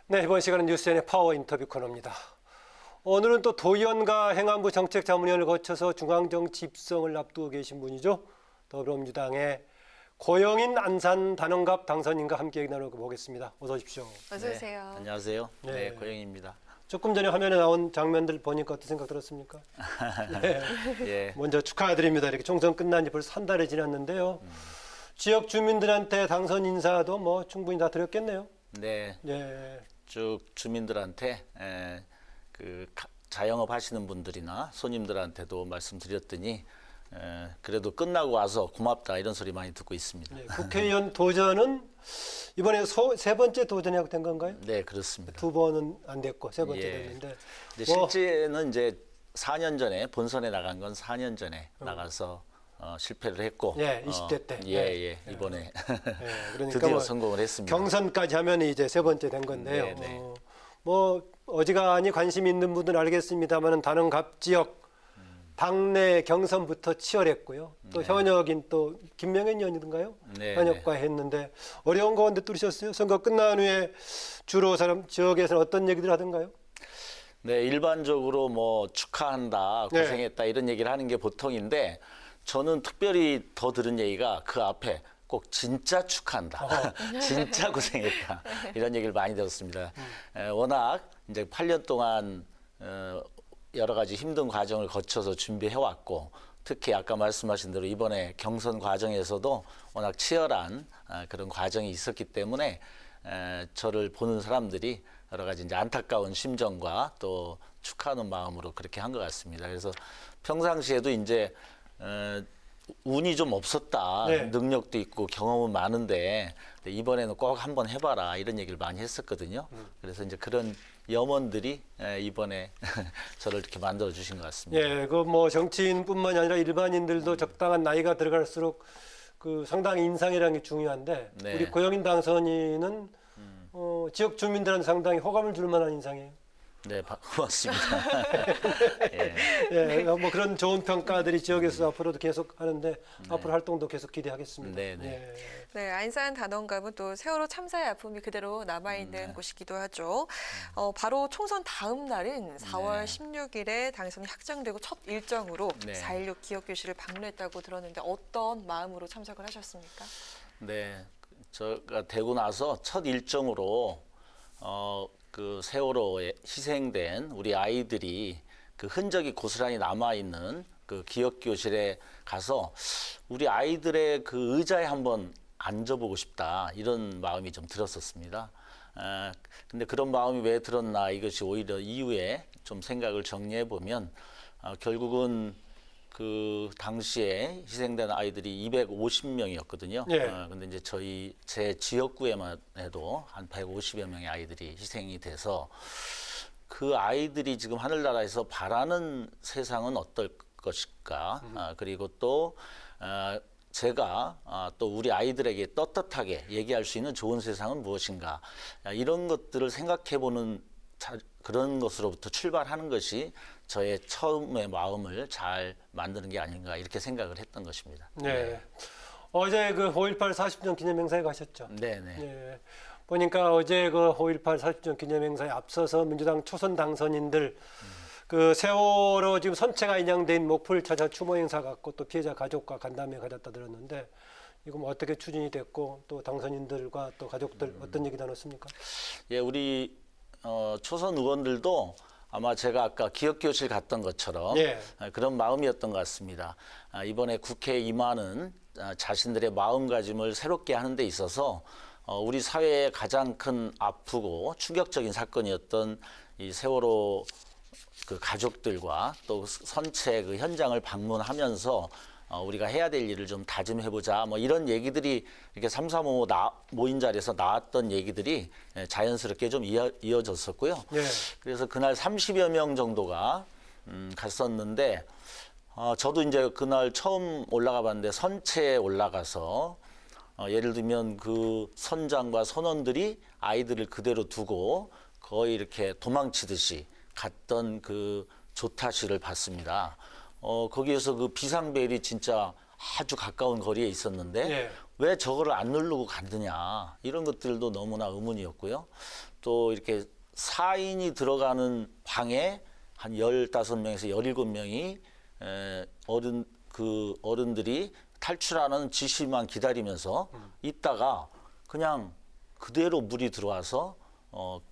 네, 이번 시간은 뉴스엔의 파워 인터뷰 코너입니다. 오늘은 또 도의원과 행안부 정책자문위원을 거쳐서 중앙정치 입성을 앞두고 계신 분이죠. 더불어민주당의 고영인 안산 단원갑 당선인과 함께 얘기 나눠보겠습니다. 어서 오십시오. 어서 오세요. 네, 안녕하세요. 네. 네, 고영입니다. 조금 전에 화면에 나온 장면들 보니까 어떤 생각 들었습니까? 네. 예. 먼저 축하드립니다. 이렇게 총선 끝난 지 벌써 한 달이 지났는데요. 지역 주민들한테 당선 인사도 뭐 충분히 다 드렸겠네요. 네, 네. 쭉 주민들한테 자영업 하시는 분들이나 손님들한테도 말씀드렸더니 그래도 끝나고 와서 고맙다 이런 소리 많이 듣고 있습니다. 네, 국회의원 도전은 이번에 세 번째 도전이 된 건가요? 네, 그렇습니다. 두 번은 안 됐고 세 번째 예. 됐는데 이제 실제는 이제 4년 전에 본선에 나간 건 4년 전에 나가서 실패를 했고, 예, 20대 때. 예, 이번에 그러니까 드디어 뭐 성공을 했습니다. 경선까지 하면 이제 세 번째 된 건데요. 네, 네. 뭐 어지간히 관심 있는 분들은 알겠습니다만은 단원갑 지역 당내 경선부터 치열했고요. 또 네. 현역인 또 김명현 의원이던가요? 네, 현역과 했는데 어려운 가운데 뚫으셨어요. 선거 끝난 후에 주로 지역에서는 어떤 얘기들 하던가요? 네, 일반적으로 뭐 축하한다, 네. 고생했다 이런 얘기를 하는 게 보통인데 저는 특별히 더 들은 얘기가 그 앞에 꼭 진짜 축하한다, 진짜 고생했다 이런 얘기를 많이 들었습니다. 워낙 이제 8년 동안 여러 가지 힘든 과정을 거쳐서 준비해왔고 특히 아까 말씀하신 대로 이번에 경선 과정에서도 워낙 치열한 그런 과정이 있었기 때문에 저를 보는 사람들이 여러 가지 이제 안타까운 심정과 또 축하하는 마음으로 그렇게 한 것 같습니다. 그래서 평상시에도 이제 운이 좀 없었다. 네. 능력도 있고 경험은 많은데 이번에는 꼭 한번 해봐라 이런 얘기를 많이 했었거든요. 그래서 이제 그런 염원들이 이번에 저를 이렇게 만들어 주신 것 같습니다. 예, 그 뭐 정치인뿐만이 아니라 일반인들도 적당한 나이가 들어갈수록 그 상당히 인상이라는 게 중요한데 네. 우리 고영인 당선인은 지역 주민들한테 상당히 호감을 줄 만한 인상이에요. 네, 고맙습니다. 예. 예, 뭐 그런 좋은 평가들이 지역에서 앞으로도 계속 하는데 앞으로 활동도 계속 기대하겠습니다. 네, 네. 예. 네, 안산 단원갑은 또 세월호 참사의 아픔이 그대로 남아있는 곳이기도 하죠. 바로 총선 다음 날인 4월 16일에 당선이 확정되고 첫 일정으로 네. 4.16 기억교실을 방문했다고 들었는데 어떤 마음으로 참석을 하셨습니까? 네, 제가 되고 나서 첫 일정으로 그 세월호에 희생된 우리 아이들이 그 흔적이 고스란히 남아 있는 그 기억교실에 가서 우리 아이들의 그 의자에 한번 앉아보고 싶다 이런 마음이 좀 들었었습니다. 근데 그런 마음이 왜 들었나 이것이 오히려 이후에 좀 생각을 정리해 보면 결국은 그 당시에 희생된 아이들이 250명이었거든요. 예. 근데 이제 제 지역구에만 해도 한 150여 명의 아이들이 희생이 돼서 그 아이들이 지금 하늘나라에서 바라는 세상은 어떨 것일까? 그리고 또 제가 또 우리 아이들에게 떳떳하게 얘기할 수 있는 좋은 세상은 무엇인가? 이런 것들을 생각해보는 그런 것으로부터 출발하는 것이 저의 처음의 마음을 잘 만드는 게 아닌가 이렇게 생각을 했던 것입니다. 네. 어제 그 5.18 40주년 기념행사에 가셨죠? 네네. 예. 보니까 어제 그 5.18 40주년 기념행사에 앞서서 민주당 초선 당선인들 그 세월호 지금 선체가 인양된 목포를 찾아 추모 행사 갖고 또 피해자 가족과 간담회 가졌다 들었는데 이거 뭐 어떻게 추진이 됐고 또 당선인들과 또 가족들 어떤 얘기 나눴습니까? 예, 우리 초선 의원들도 아마 제가 아까 기억교실 갔던 것처럼 예. 그런 마음이었던 것 같습니다. 이번에 국회에 임하는 자신들의 마음가짐을 새롭게 하는 데 있어서 우리 사회의 가장 큰 아프고 충격적인 사건이었던 이 세월호 그 가족들과 또 선체 그 현장을 방문하면서 우리가 해야 될 일을 좀 다짐해보자 뭐 이런 얘기들이 이렇게 335 모인 자리에서 나왔던 얘기들이 자연스럽게 좀 이어졌었고요. 네. 그래서 그날 30여 명 정도가 갔었는데 저도 이제 그날 처음 올라가 봤는데 선체에 올라가서 예를 들면 그 선장과 선원들이 아이들을 그대로 두고 거의 이렇게 도망치듯이 갔던 그 조타실을 봤습니다. 거기에서 그 비상벨이 진짜 아주 가까운 거리에 있었는데 예. 왜 저거를 안 누르고 갔느냐 이런 것들도 너무나 의문이었고요. 또 이렇게 4인이 들어가는 방에 한 15명에서 17명이 어른들이 탈출하는 지시만 기다리면서 있다가 그냥 그대로 물이 들어와서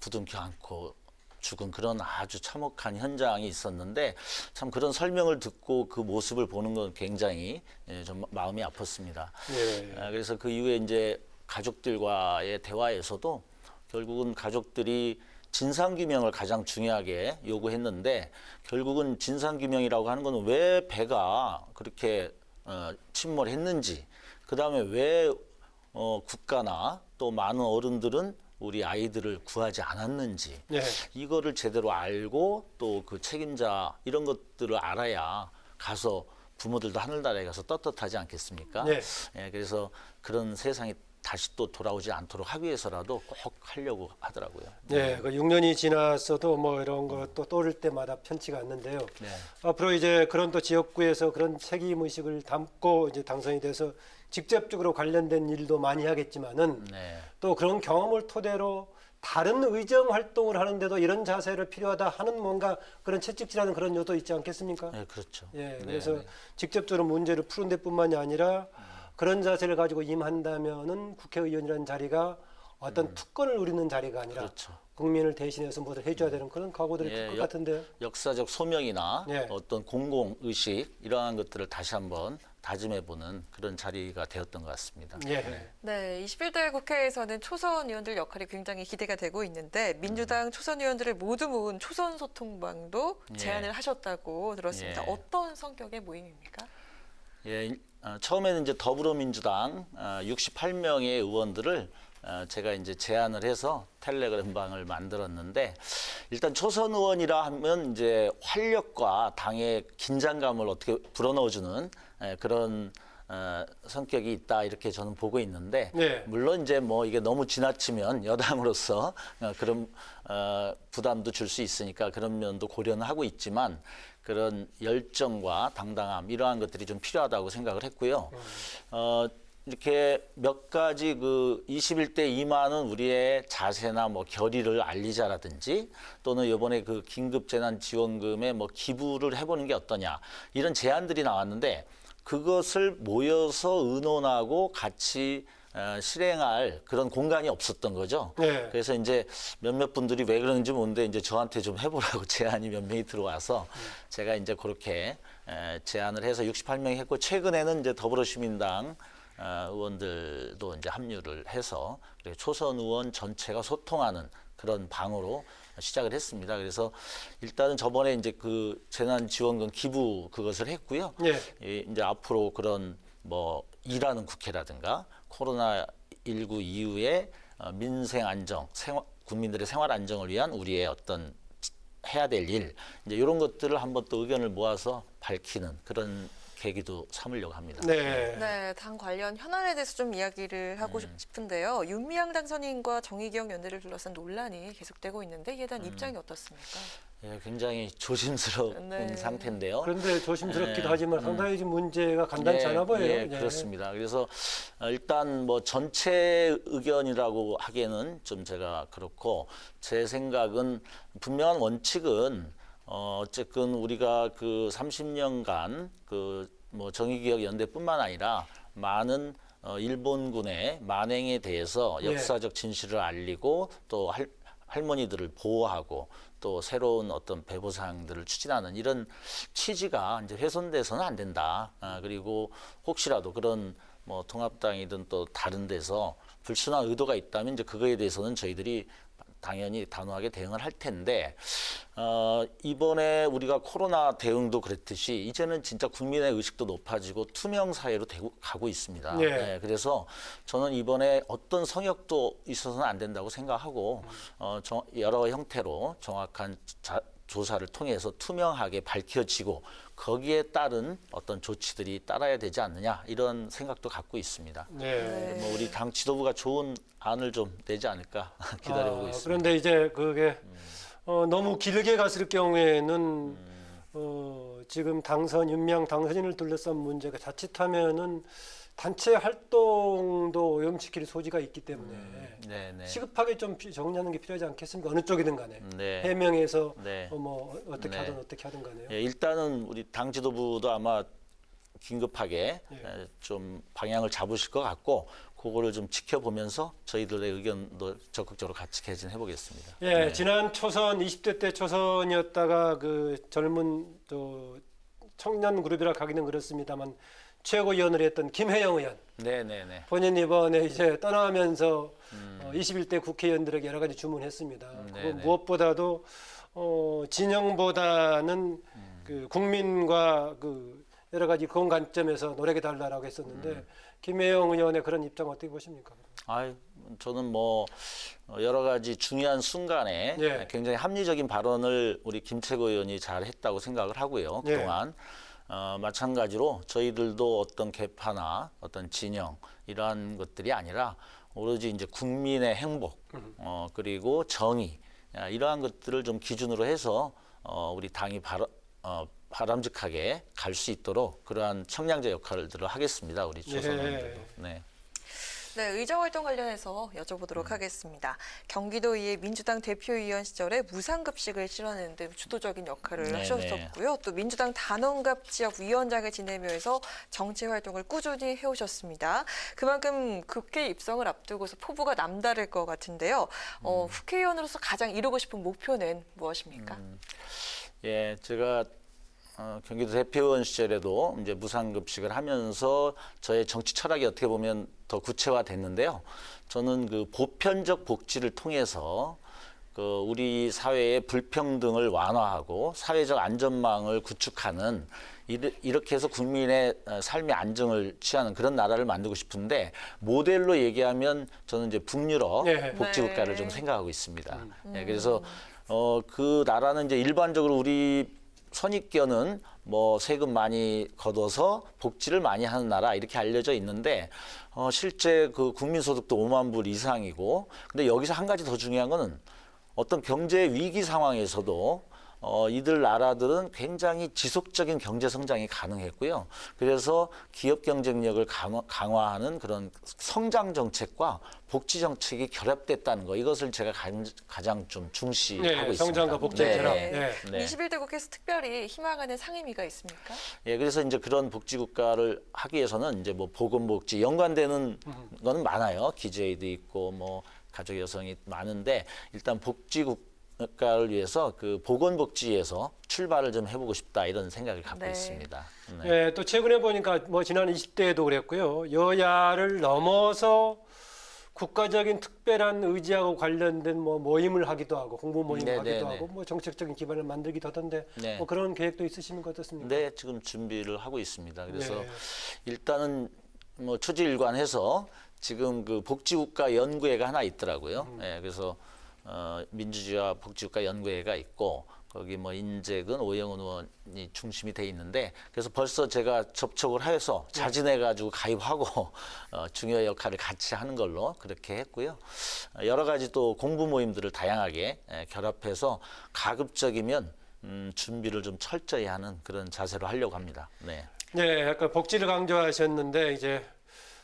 부둥켜 안고 죽은 그런 아주 참혹한 현장이 있었는데 참 그런 설명을 듣고 그 모습을 보는 건 굉장히 좀 마음이 아팠습니다. 예. 그래서 그 이후에 이제 가족들과의 대화에서도 결국은 가족들이 진상규명을 가장 중요하게 요구했는데 결국은 진상규명이라고 하는 건 왜 배가 그렇게 침몰했는지 그다음에 왜 국가나 또 많은 어른들은 우리 아이들을 구하지 않았는지 예. 이거를 제대로 알고 또 그 책임자 이런 것들을 알아야 가서 부모들도 하늘나라에 가서 떳떳하지 않겠습니까? 네. 예, 그래서 그런 세상이 다시 또 돌아오지 않도록 하기 위해서라도 꼭 하려고 하더라고요. 네, 그 6년이 지났어도 뭐 이런 거 또 떠오를 때마다 편치가 않는데요. 네. 앞으로 이제 그런 또 지역구에서 그런 책임 의식을 담고 이제 당선이 돼서 직접적으로 관련된 일도 많이 하겠지만은 네. 또 그런 경험을 토대로 다른 의정 활동을 하는데도 이런 자세를 필요하다 하는 뭔가 그런 채찍질하는 그런 요도 있지 않겠습니까? 네, 그렇죠. 예, 네, 그래서 네. 직접적으로 문제를 푸는 데뿐만이 아니라 그런 자세를 가지고 임한다면은 국회의원이라는 자리가 어떤 특권을 누리는 자리가 아니라 그렇죠. 국민을 대신해서 무엇을 해줘야 되는 그런 각오들이 클 것 같은데요. 역사적 소명이나 예. 어떤 공공 의식 이러한 것들을 다시 한번 다짐해보는 그런 자리가 되었던 것 같습니다. 예. 네, 21대 국회에서는 초선 의원들 역할이 굉장히 기대가 되고 있는데 민주당 초선 의원들을 모두 모은 초선 소통방도 예. 제안을 하셨다고 들었습니다. 예. 어떤 성격의 모임입니까? 예, 처음에는 이제 더불어민주당 68명의 의원들을 제가 이제 제안을 해서 텔레그램방을 만들었는데 일단 초선 의원이라 하면 이제 활력과 당의 긴장감을 어떻게 불어넣어주는 그런 성격이 있다 이렇게 저는 보고 있는데 네. 물론 이제 뭐 이게 너무 지나치면 여당으로서 그런 부담도 줄 수 있으니까 그런 면도 고려는 하고 있지만 그런 열정과 당당함 이러한 것들이 좀 필요하다고 생각을 했고요. 이렇게 몇 가지 그 21대 이만은 우리의 자세나 뭐 결의를 알리자라든지 또는 이번에 그 긴급재난지원금에 뭐 기부를 해보는 게 어떠냐 이런 제안들이 나왔는데 그것을 모여서 의논하고 같이 실행할 그런 공간이 없었던 거죠. 네. 그래서 이제 몇몇 분들이 왜 그러는지 모르는데 이제 저한테 좀 해보라고 제안이 몇 명이 들어와서 제가 이제 그렇게 제안을 해서 68명이 했고 최근에는 이제 더불어시민당 의원들도 이제 합류를 해서 초선 의원 전체가 소통하는 그런 방으로 시작을 했습니다. 그래서 일단은 저번에 이제 그 재난지원금 기부 그것을 했고요. 예. 이제 앞으로 그런 뭐 일하는 국회라든가 코로나19 이후에 민생 안정, 국민들의 생활 안정을 위한 우리의 어떤 해야 될 일, 이제 이런 것들을 한번 또 의견을 모아서 밝히는 그런 계기도 삼으려고 합니다. 네. 네, 당 관련 현안에 대해서 좀 이야기를 하고 싶은데요. 윤미향 당선인과 정의기억 연대를 둘러싼 논란이 계속되고 있는데 이에 대한 입장이 어떻습니까? 예, 굉장히 조심스러운 네. 상태인데요. 그런데 조심스럽기도 네. 하지만 상당히 지금 문제가 간단치 않아 보여요. 예, 그렇습니다. 그래서 일단 뭐 전체 의견이라고 하기에는 좀 제가 그렇고 제 생각은 분명한 원칙은 어쨌든 우리가 그 30년간 그 뭐 정의기억 연대뿐만 아니라 많은 일본군의 만행에 대해서 예. 역사적 진실을 알리고 또 할머니들을 보호하고 또 새로운 어떤 배보상들을 추진하는 이런 취지가 이제 훼손돼서는 안 된다. 그리고 혹시라도 그런 뭐 통합당이든 또 다른 데서 불순한 의도가 있다면 이제 그거에 대해서는 저희들이 당연히 단호하게 대응을 할 텐데 이번에 우리가 코로나 대응도 그랬듯이 이제는 진짜 국민의 의식도 높아지고 투명 사회로 가고 있습니다. 예. 네, 그래서 저는 이번에 어떤 성역도 있어서는 안 된다고 생각하고 여러 형태로 정확한 조사를 통해서 투명하게 밝혀지고 거기에 따른 어떤 조치들이 따라야 되지 않느냐 이런 생각도 갖고 있습니다. 네. 뭐 우리 당 지도부가 좋은 안을 좀 내지 않을까 기다려보고 있습니다. 그런데 이제 그게 너무 길게 갔을 경우에는 지금 윤명 당선인을 둘러싼 문제가 자칫하면은 단체 활동도 오염시킬 소지가 있기 때문에 네네. 시급하게 좀 정리하는 게 필요하지 않겠습니까? 어느 쪽이든 간에 네. 해명해서 네. 뭐 어떻게 네. 하든 간에요. 예, 일단은 우리 당 지도부도 아마 긴급하게 예. 좀 방향을 잡으실 것 같고 그거를 좀 지켜보면서 저희들의 의견도 적극적으로 같이 개진해 보겠습니다. 예, 지난 초선 20대 때 초선이었다가 그 젊은 또 청년 그룹이라 가기는 그렇습니다만 최고위원을 했던 김혜영 의원 네네네. 본인 이번에 이제 떠나면서 21대 국회의원들에게 여러 가지 주문했습니다. 그거 네네. 무엇보다도 진영보다는 그 국민과 그 여러 가지 그런 관점에서 노력해 달라라고 했었는데 김혜영 의원의 그런 입장 어떻게 보십니까? 저는 뭐 여러 가지 중요한 순간에 예. 굉장히 합리적인 발언을 우리 김채고 의원이 잘 했다고 생각을 하고요. 예. 그동안 마찬가지로 저희들도 어떤 계파나 어떤 진영 이러한 것들이 아니라 오로지 이제 국민의 행복 그리고 정의 이러한 것들을 좀 기준으로 해서 우리 당이 바람직하게 갈 수 있도록 그러한 청량제 역할들을 하겠습니다. 우리 조선원들도. 네. 네, 의정활동 관련해서 여쭤보도록 하겠습니다. 경기도의회 민주당 대표위원 시절에 무상급식을 실현하는 데 주도적인 역할을 네네. 하셨었고요. 또 민주당 단원갑 지역 위원장을 지내면서 정치 활동을 꾸준히 해오셨습니다. 그만큼 국회 입성을 앞두고서 포부가 남다를 것 같은데요. 국회의원으로서 가장 이루고 싶은 목표는 무엇입니까? 예, 제가 경기도 대표의원 시절에도 이제 무상급식을 하면서 저의 정치 철학이 어떻게 보면 더 구체화됐는데요. 저는 그 보편적 복지를 통해서 그 우리 사회의 불평등을 완화하고 사회적 안전망을 구축하는 이렇게 해서 국민의 삶의 안정을 취하는 그런 나라를 만들고 싶은데 모델로 얘기하면 저는 이제 북유럽 네. 복지국가를 네. 좀 생각하고 있습니다. 예, 그래서 그 나라는 이제 일반적으로 우리 선입견은 뭐 세금 많이 걷어서 복지를 많이 하는 나라 이렇게 알려져 있는데 실제 그 국민소득도 5만 불 이상이고 근데 여기서 한 가지 더 중요한 거는 어떤 경제 위기 상황에서도 이들 나라들은 굉장히 지속적인 경제 성장이 가능했고요. 그래서 기업 경쟁력을 강화하는 그런 성장 정책과 복지 정책이 결합됐다는 거 이것을 제가 가장 좀 중시하고 있습니다. 성장과 복지의 결합. 네. 네. 21대 국회에서 특별히 희망하는 상임위가 있습니까? 예, 그래서 이제 그런 복지국가를 하기 위해서는 이제 뭐 보건복지 연관되는 거는 많아요. 기재위도 있고 뭐 가족 여성이 많은데 일단 복지국가를 위해서 그 보건복지에서 출발을 좀 해보고 싶다 이런 생각을 갖고 네. 있습니다. 네. 예, 또 최근에 보니까 뭐 지난 20대에도 그랬고요. 여야를 넘어서 국가적인 특별한 의지하고 관련된 뭐 모임을 하기도 하고 공부 모임을 네네네. 하기도 하고 뭐 정책적인 기반을 만들기도 하던데 네. 뭐 그런 계획도 있으시는 것 어떻습니까? 네, 지금 준비를 하고 있습니다. 그래서 네. 일단은 뭐 초지일관해서 지금 그 복지국가 연구회가 하나 있더라고요. 예, 그래서 민주주의와 복지국가 연구회가 있고 거기 뭐 인재근 오영훈 의원이 중심이 돼 있는데 그래서 벌써 제가 접촉을 해서 자진해 가지고 가입하고 중요 역할을 같이 하는 걸로 그렇게 했고요. 여러 가지 또 공부 모임들을 다양하게 결합해서 가급적이면 준비를 좀 철저히 하는 그런 자세로 하려고 합니다. 네. 네, 아까 복지를 강조하셨는데 이제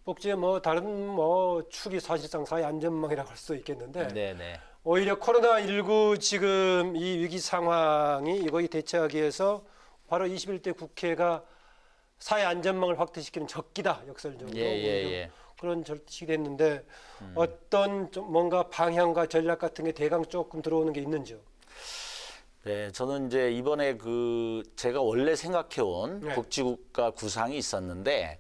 복지의 뭐 다른 뭐 축이 사실상 사회 안전망이라고 할 수 있겠는데 네, 네. 오히려 코로나19 지금 이 위기 상황이 이거에 대처하기 위해서 바로 21대 국회가 사회 안전망을 확대시키는 적기다 역설적으로 예. 그런 절칙이 됐는데 어떤 좀 뭔가 방향과 전략 같은 게 대강 조금 들어오는 게 있는지요? 네, 저는 이제 이번에 그 제가 원래 생각해온 네. 복지국가 구상이 있었는데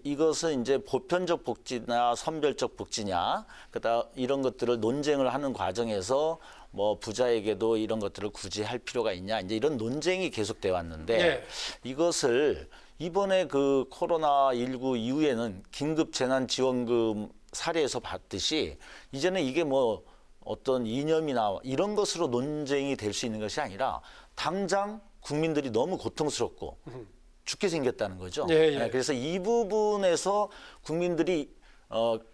이것은 이제 보편적 복지나 선별적 복지냐, 그다음 이런 것들을 논쟁을 하는 과정에서 뭐 부자에게도 이런 것들을 굳이 할 필요가 있냐, 이제 이런 논쟁이 계속돼 왔는데 네. 이것을 이번에 그 코로나19 이후에는 긴급 재난지원금 사례에서 봤듯이 이제는 이게 뭐 어떤 이념이나 이런 것으로 논쟁이 될 수 있는 것이 아니라 당장 국민들이 너무 고통스럽고 죽게 생겼다는 거죠. 예. 그래서 이 부분에서 국민들이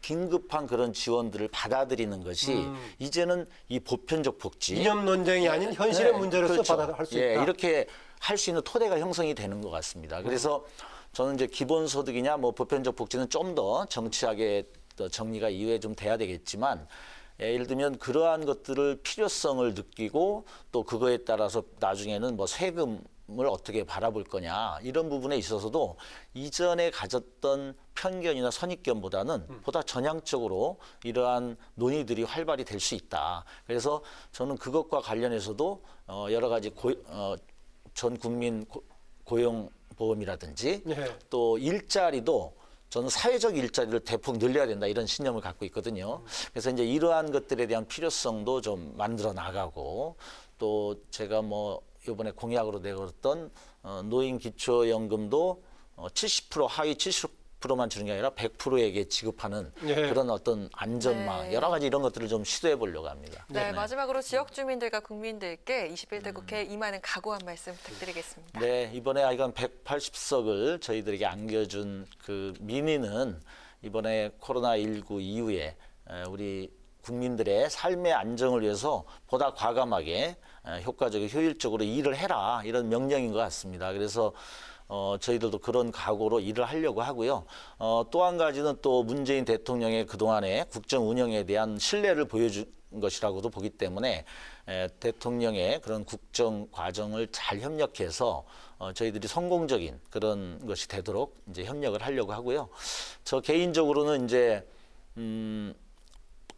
긴급한 그런 지원들을 받아들이는 것이 이제는 이 보편적 복지 이념 논쟁이 아닌 현실의 문제로서 그렇죠. 받아들일 수 예, 있다. 이렇게 할 수 있는 토대가 형성이 되는 것 같습니다. 그래서 저는 이제 기본소득이냐 뭐 보편적 복지는 좀 더 정치하게 또 정리가 이후에 좀 돼야 되겠지만 예를 들면 그러한 것들을 필요성을 느끼고 또 그거에 따라서 나중에는 뭐 세금을 어떻게 바라볼 거냐 이런 부분에 있어서도 이전에 가졌던 편견이나 선입견보다는 보다 전향적으로 이러한 논의들이 활발히 될 수 있다. 그래서 저는 그것과 관련해서도 여러 가지 전 국민 고용보험이라든지 예. 또 일자리도 저는 사회적 일자리를 대폭 늘려야 된다 이런 신념을 갖고 있거든요. 그래서 이제 이러한 것들에 대한 필요성도 좀 만들어 나가고 또 제가 뭐 이번에 공약으로 내걸었던 노인 기초연금도 70% 하위 70%만 주는 게 아니라 100%에게 지급하는 예. 그런 어떤 안전망 네. 여러 가지 이런 것들을 좀 시도해 보려고 합니다. 네, 마지막으로 지역 주민들과 국민들께 21대 국회에 임하는 각오 한 말씀 부탁드리겠습니다. 네, 이번에 하여간 180석을 저희들에게 안겨준 그 민의는 이번에 코로나19 이후에 우리 국민들의 삶의 안정을 위해서 보다 과감하게 효과적이고 효율적으로 일을 해라 이런 명령인 것 같습니다. 그래서 저희들도 그런 각오로 일을 하려고 하고요. 또 한 가지는 또 문재인 대통령의 그동안의 국정 운영에 대한 신뢰를 보여준 것이라고도 보기 때문에 대통령의 그런 국정 과정을 잘 협력해서 저희들이 성공적인 그런 것이 되도록 이제 협력을 하려고 하고요. 저 개인적으로는 이제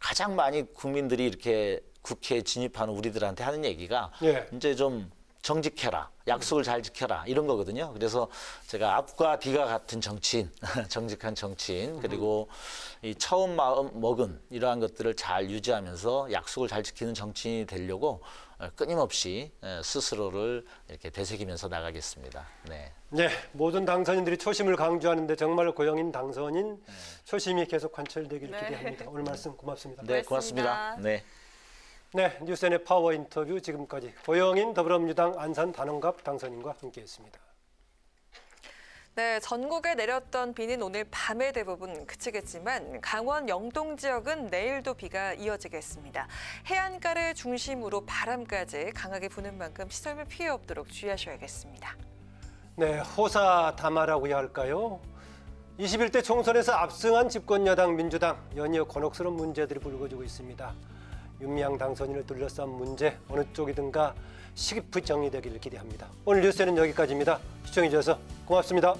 가장 많이 국민들이 이렇게 국회에 진입하는 우리들한테 하는 얘기가 예. 이제 좀 정직해라, 약속을 잘 지켜라 이런 거거든요. 그래서 제가 앞과 뒤가 같은 정치인, 정직한 정치인 그리고 이 처음 마음 먹은 이러한 것들을 잘 유지하면서 약속을 잘 지키는 정치인이 되려고 끊임없이 스스로를 이렇게 되새기면서 나가겠습니다. 네. 네, 모든 당선인들이 초심을 강조하는데 정말 고영인 당선인 초심이 계속 관철되길 네. 기대합니다. 오늘 말씀 고맙습니다. 네, 고맙습니다. 고맙습니다. 네. 네, 뉴스N의 파워 인터뷰 지금까지 고영인 더불어민주당 안산 단원갑 당선인과 함께했습니다. 네, 전국에 내렸던 비는 오늘 밤에 대부분 그치겠지만 강원 영동 지역은 내일도 비가 이어지겠습니다. 해안가를 중심으로 바람까지 강하게 부는 만큼 시설물 피해 없도록 주의하셔야겠습니다. 네, 호사다마라고 해야 할까요? 21대 총선에서 압승한 집권여당 민주당 연이어 곤혹스러운 문제들이 불거지고 있습니다. 윤미향 당선인을 둘러싼 문제 어느 쪽이든가 시급히 정리되기를 기대합니다. 오늘 뉴스는 여기까지입니다. 시청해 주셔서 고맙습니다.